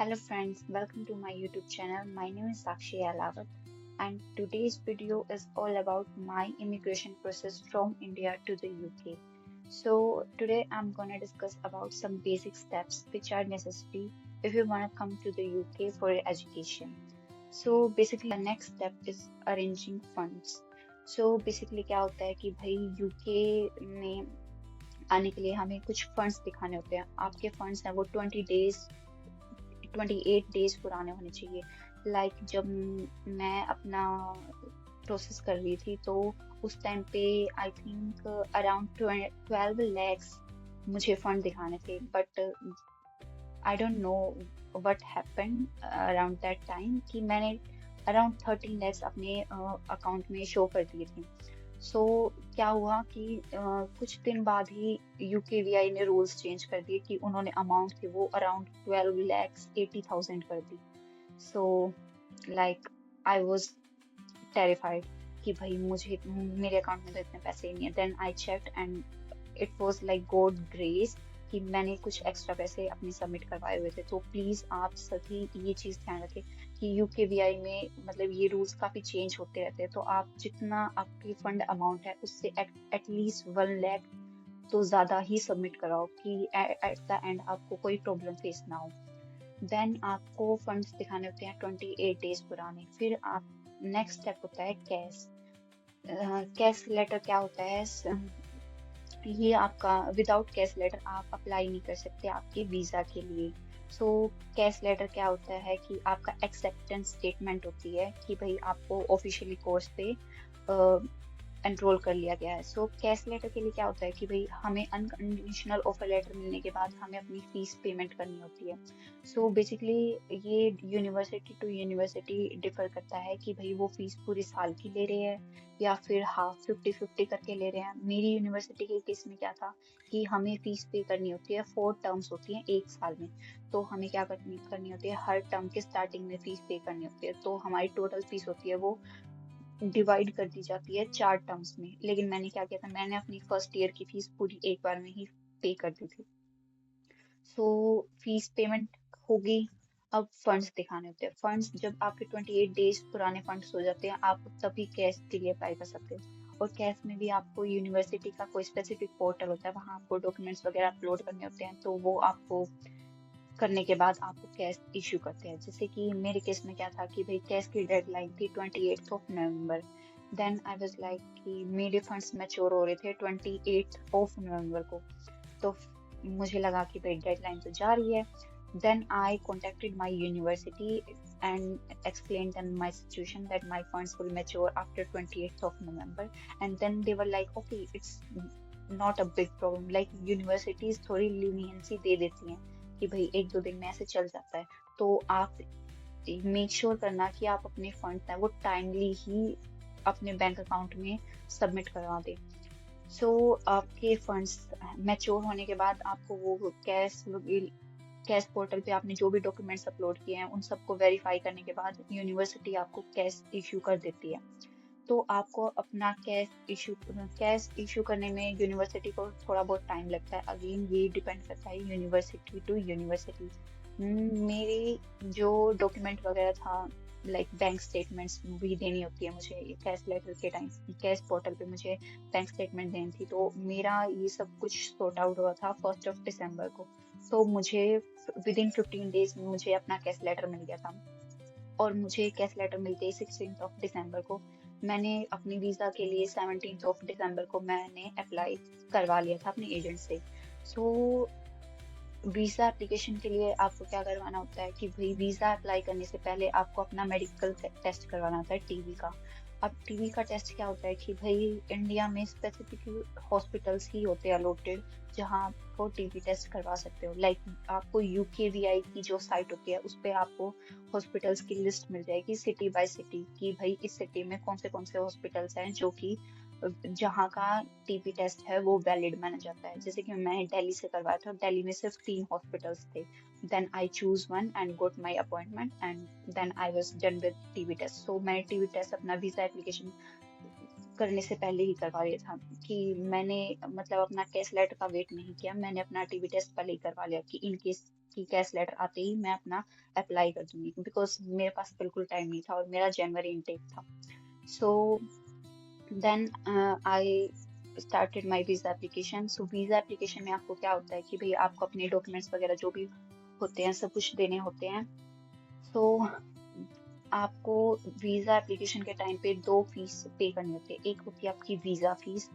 Hello friends, welcome to my YouTube channel. My name is Sakshi Alawat and today's video is all about my immigration process from India to the UK. So today I'm gonna discuss about some basic steps which are necessary if you wanna come to the UK for your education. So basically the next step is arranging funds. So basically क्या होता है कि भाई UK में आने के लिए हमें कुछ फंड्स दिखाने होते हैं। आपके फंड्स हैं वो 28 डेज पुराने होने चाहिए। जब मैं अपना प्रोसेस कर रही थी तो उस टाइम पे आई थिंक अराउंड 12 lakhs मुझे फंड दिखाने थे, but I don't know what happened around that time कि मैंने अराउंड 13 lakhs अपने अकाउंट में शो कर दिए थे। सो क्या हुआ कि कुछ दिन बाद ही यूकेवीआई ने रूल्स चेंज कर दिए कि उन्होंने अमाउंट थी वो अराउंड 12 lakhs 80,000 कर दी। So like I was terrified कि भाई मुझे मेरे अकाउंट में तो इतने पैसे ही नहीं है। Then I checked and it was like God grace कि मैंने कुछ एक्स्ट्रा पैसे अपने सबमिट करवाए हुए थे। तो प्लीज आप सभी ये चीज ध्यान रखें कि यूकेवीआई में मतलब ये रूल्स काफी चेंज होते रहते हैं, तो आप जितना आपकी फंड अमाउंट है उससे एटलीस्ट 1 लाख तो ज्यादा ही सबमिट कराओ कि एट द एंड आपको कोई प्रॉब्लम फेस ना हो। देन आपको फंड्स दिखाने होते हैं 28 डेज पुराने। फिर आप नेक्स्ट स्टेप होता है कैश। कैश लेटर क्या होता है? ये आपका विदाउट कैश लेटर आप अप्लाई नहीं कर सकते आपके वीजा के लिए। सो कैश लेटर क्या होता है कि आपका एक्सेप्टेंस स्टेटमेंट होती है कि भाई आपको ऑफिशियली कोर्स पे एनरोल कर लिया गया है। सो कैश लेटर के लिए क्या होता है कि भाई हमें अनकंडीशनल ऑफर लेटर मिलने के बाद हमें अपनी फीस पेमेंट करनी होती है। सो बेसिकली ये यूनिवर्सिटी टू यूनिवर्सिटी डिफर करता है कि भाई वो फीस पूरे साल की ले रहे हैं या फिर हाफ 50-50 करके ले रहे हैं। मेरी यूनिवर्सिटी के केस में क्या था कि हमें फीस पे करनी होती है, 4 टर्म्स होती हैं एक साल में। तो हमें क्या करनी होती है, हर टर्म के स्टार्टिंग में फीस पे करनी होती है। तो हमारी टोटल फीस होती है वो डिवाइड कर दी जाती है 4 टर्म्स में। लेकिन मैंने क्या किया था, मैंने अपनी फर्स्ट ईयर की फीस पूरी एक बार में ही पे कर दी थी। सो फीस पेमेंट होगी। अब फंड्स दिखाने होते हैं। फंड्स जब आपके 28 डेज पुराने फंड्स हो जाते हैं आप तभी कैश के लिए अप्लाई कर सकते हो। और कैश में भी आपको यूनिवर्सिटी का कोई स्पेसिफिक पोर्टल होता है, वहाँ आपको डॉक्यूमेंट्स वगैरह अपलोड करने होते हैं, तो वो आपको करने के बाद आपको कैश इश्यू करते हैं। जैसे कि मेरे केस में क्या था कि भाई कैश की डेडलाइन थी 28 नवंबर। देन आई वाज लाइक कि मेरे फंड्स मैच्योर हो रहे थे 28 नवंबर को। तो मुझे लगा कि भाई डेडलाइन तो जा रही है। Then I contacted my university and explained them my situation that my funds will mature after 28th of November, and then they were like okay, it's not a big problem, like universities थोड़ी leniency दे देती हैं कि भाई एक दो दिन में ऐसे चल जाता है। तो आप मेक श्योर करना कि आप अपने फंड है वो टाइमली ही अपने बैंक अकाउंट में सबमिट करवा दें। सो आपके फंड्स मैच्योर होने के बाद आपको वो कैश पोर्टल पे आपने जो भी डॉक्यूमेंट्स अपलोड किए हैं उन सबको वेरीफाई करने के बाद यूनिवर्सिटी आपको कैश इश्यू कर देती है। तो आपको अपना कैश इशू करने में यूनिवर्सिटी को थोड़ा बहुत टाइम लगता है। अगेन ये डिपेंड करता है यूनिवर्सिटी टू यूनिवर्सिटी। मेरी जो डॉक्यूमेंट वगैरह था, लाइक बैंक स्टेटमेंट्स भी देनी होती है मुझे कैश लेटर के टाइम। कैश पोर्टल पे मुझे बैंक स्टेटमेंट देनी थी, तो मेरा ये सब कुछ सॉर्ट आउट हुआ था 1 दिसंबर को। तो मुझे विद इन 15 डेज में मुझे अपना कैश लेटर मिल गया था। और मुझे कैश लेटर मिलते ही 16 दिसंबर को मैंने अपनी वीज़ा के लिए 17 दिसंबर को मैंने अप्लाई करवा लिया था अपने एजेंट से। सो वीज़ा एप्लीकेशन के लिए आपको क्या करवाना होता है कि भाई वीज़ा अप्लाई करने से पहले आपको अपना मेडिकल टेस्ट करवाना होता है, टीबी का। अब टीबी का टेस्ट क्या होता है कि भाई इंडिया में स्पेसिफिक हॉस्पिटल्स ही होते हैं अलॉटेड जहाँ आपको टीबी टेस्ट करवा सकते हो। लाइक आपको यूकेवीआई की जो साइट होती है उस पे आपको हॉस्पिटल्स की लिस्ट मिल जाएगी सिटी बाय सिटी कि भाई इस सिटी में कौन से हॉस्पिटल्स हैं जो कि जहाँ का टीबी टेस्ट है वो वैलिड माना जाता है। जैसे कि मैंने दिल्ली से करवाया था, दिल्ली में सिर्फ 3 हॉस्पिटल्स थे। Then I choose one and got my appointment and then I was done with TB test. So मैंने टीबी टेस्ट अपना वीजा एप्लीकेशन करने से पहले ही करवा लिया था कि मैंने मतलब अपना कैश लेटर का वेट नहीं किया, मैंने अपना टीबी टेस्ट पहले ही करवा लिया कि इन केस कि कैश लेटर आते ही मैं अपना अप्लाई कर दूंगी, बिकॉज मेरे पास बिल्कुल टाइम नहीं था और मेरा जनवरी इनटेक था. So then I started my visa application. So visa application में आपको क्या होता है कि भाई आपको अपने डॉक्यूमेंट्स वगैरह जो भी होते हैं सब कुछ देने होते हैं. सो आपको वीज़ा एप्लीकेशन के टाइम पे दो फीस पे करनी होती है. एक होती है आपकी वीज़ा फीस.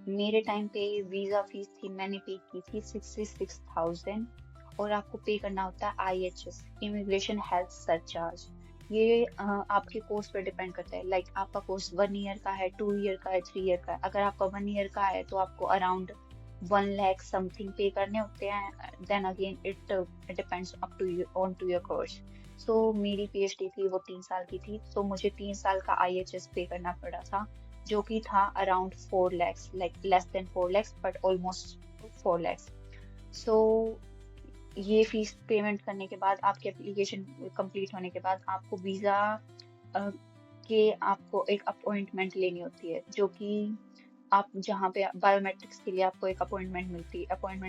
मेरे टाइम पे वीज़ा फीस थी, मैंने पे की थी 66,000. और आपको पे करना होता है IHS, इमिग्रेशन हेल्थ सरचार्ज. ये आपके कोर्स पर डिपेंड करता है. लाइक आपका कोर्स 1 ईयर का है, 2 ईयर का है, 3 ईयर का है. अगर आपका 1 ईयर का है तो आपको अराउंड 1 लाख समथिंग पे करने होते हैं. Then again it depends up to you on to your course. So मेरी PhD थी वो 3 साल की थी, तो मुझे 3 साल का IHS पे करना पड़ा था, जो कि था around 4 lakhs, like less than 4 lakhs but almost 4 lakhs. सो ये फीस पेमेंट करने के बाद आपकी एप्लीकेशन कंप्लीट होने के बाद आपको वीज़ा के आपको एक अपॉइंटमेंट लेनी होती है, जो कि आप जहाँ पे बायोमेट्रिक्स के लिए आपको एक अपॉइंटमेंट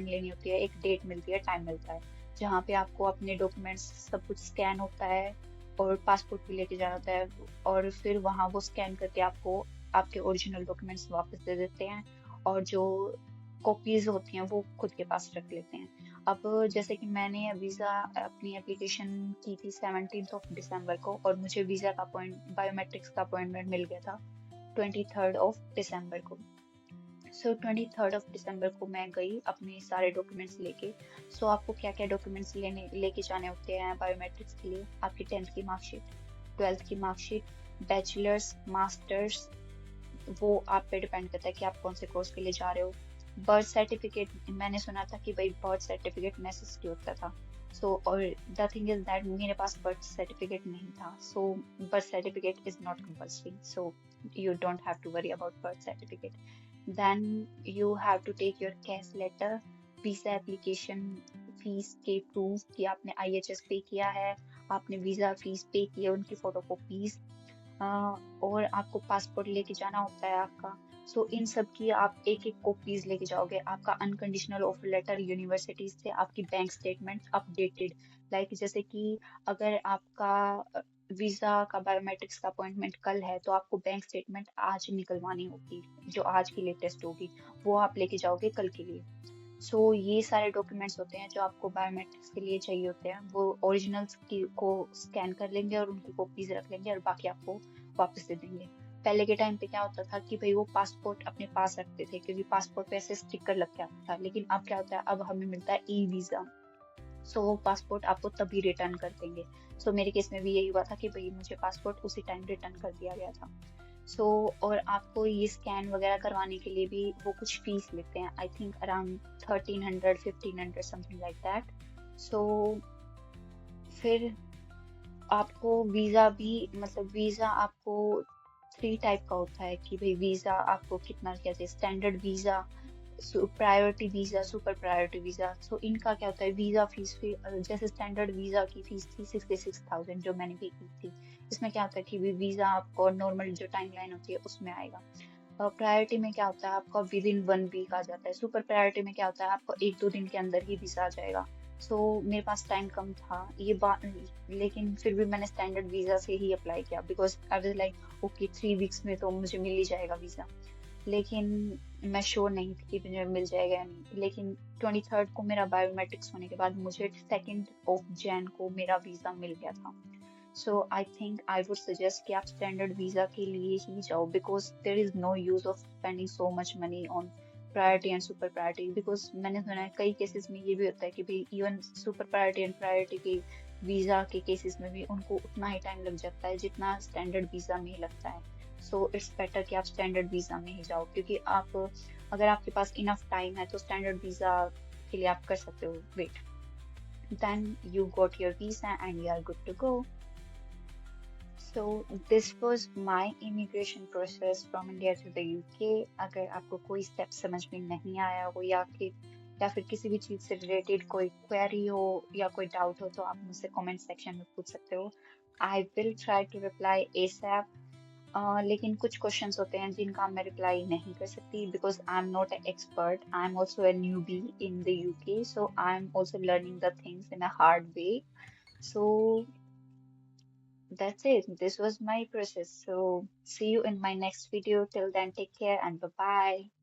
लेनी होती है, एक डेट मिलती है, टाइम मिलता है, जहाँ पे आपको अपने डॉक्यूमेंट्स सब कुछ स्कैन होता है और पासपोर्ट भी लेके जाना होता है. और फिर वहाँ वो स्कैन करके आपको आपके ओरिजिनल डॉक्यूमेंट्स वापस दे देते हैं, और जो कॉपीज होती हैं वो खुद के पास रख लेते हैं. अब जैसे कि मैंने वीज़ा अपनी एप्लीकेशन की थी 17 दिसंबर को, और मुझे वीज़ा का बायोमेट्रिक्स का अपॉइंटमेंट मिल गया था 23 दिसंबर को. सो 23 दिसंबर को मैं गई अपने सारे डॉक्यूमेंट्स लेके. सो आपको क्या क्या डॉक्यूमेंट्स लेके जाने होते हैं बायोमेट्रिक्स के लिए? आपकी 10th की मार्कशीट, 12th की मार्कशीट, बैचलर्स, मास्टर्स, वो आप पे डिपेंड करता है कि आप कौन से कोर्स के लिए जा रहे हो. बर्थ सर्टिफिकेट, मैंने सुना था कि भाई बर्थ सर्टिफिकेट नेसेसरी होता था. सो और द थिंग इज दैट मेरे पास बर्थ सर्टिफिकेट नहीं था. So birth certificate is not compulsory, so you don't have to worry about birth certificate. Then you have to take your cash letter, visa application fees के proof कि आपने IHS पे किया है, आपने वीजा फीस पे की है, उनकी फोटोकॉपीज, और आपको पासपोर्ट लेके जाना होता है आपका. सो इन सब की आप एक एक कॉपीज लेके जाओगे. आपका अनकंडीशनल ऑफर लेटर यूनिवर्सिटीज से, आपकी बैंक स्टेटमेंट अपडेटेड. लाइक जैसे कि अगर आपका वीजा का बायोमेट्रिक्स का अपॉइंटमेंट कल है, तो आपको बैंक स्टेटमेंट आज निकलवानी होगी, जो आज की लेटेस्ट होगी, वो आप लेके जाओगे कल के लिए. सो ये सारे डॉक्यूमेंट्स होते हैं जो आपको बायोमेट्रिक्स के लिए चाहिए होते हैं. वो ओरिजिनल्स की को स्कैन कर लेंगे और उनकी कॉपीज रख लेंगे, और बाकी आपको वापस दे देंगे. पहले के टाइम पे क्या होता था कि भाई वो पासपोर्ट अपने पास रखते थे, क्योंकि पासपोर्ट पे ऐसे स्टिकर लग के आता था. लेकिन अब क्या होता है, अब हमें मिलता है ई वीजा. सो वो पासपोर्ट आपको तभी रिटर्न कर देंगे. सो मेरे केस में भी यही हुआ था कि भाई मुझे पासपोर्ट उसी टाइम रिटर्न कर दिया गया था. सो और आपको ये स्कैन वगैरह करवाने के लिए भी वो कुछ फीस लेते हैं, I think around 1300 1500 something like that. So फिर आपको वीज़ा भी, मतलब वीज़ा आपको 3 टाइप का होता है कि भाई वीज़ा आपको कितना कहते हैं, standard visa, priority visa, super priority visa. So इनका क्या होता है, वीज़ा फीस भी जैसे स्टैंडर्ड वीज़ा की फीस थी 66,000 जो मैंने पे की थी. इसमें क्या होता है कि वीज़ा आपको नॉर्मल जो टाइम लाइन होती है उसमें आएगा. प्रायोरिटी में क्या होता है, आपका विद इन 1 वीक आ जाता है. सुपर प्रायोरिटी में क्या होता है, आपको 1-2 दिन के अंदर ही वीज़ा आ जाएगा. सो मेरे पास टाइम कम था ये बात, लेकिन फिर भी मैंने स्टैंडर्ड वीज़ा से ही अप्लाई किया, because I was like okay 3 weeks में तो मुझे मिल ही जाएगा वीज़ा. लेकिन मैं श्योर नहीं थी कि मुझे मिल जाएगा या नहीं. लेकिन 23rd को मेरा बायोमेट्रिक्स होने के बाद मुझे 2 Jan को मेरा वीज़ा मिल गया था. So I think I would suggest कि आप स्टैंडर्ड वीज़ा के लिए ही जाओ, because there is no use of spending so much money on priority and super priority. Because मैंने सुना है कई केसेस में ये भी होता है कि भाई even super priority and priority के वीज़ा के केसेस में भी उनको उतना ही टाइम लग जाता है जितना स्टैंडर्ड वीज़ा में लगता है. सो इट्स बेटर कि आप स्टैंडर्ड वीज़ा में ही जाओ, क्योंकि आप अगर आपके पास इनफ टाइम है तो स्टैंडर्ड वीज़ा के लिए आप कर सकते हो wait. Then you got your visa and you are good to go. So this was my immigration process from India to the UK. अगर आपको कोई स्टेप समझ में नहीं आया हो, या फिर किसी भी चीज़ से रिलेटेड कोई क्वेरी हो या कोई डाउट हो, तो आप मुझसे कमेंट सेक्शन में पूछ सकते हो. I will try to reply ASAP. लेकिन कुछ क्वेश्चंस होते हैं जिनका मैं रिप्लाई नहीं कर सकती because I am not expert, I am also a newbie in the UK, so I'm also learning the things in a hard way. So that's it. This was my process. So see you in my next video. Till then, take care and bye bye.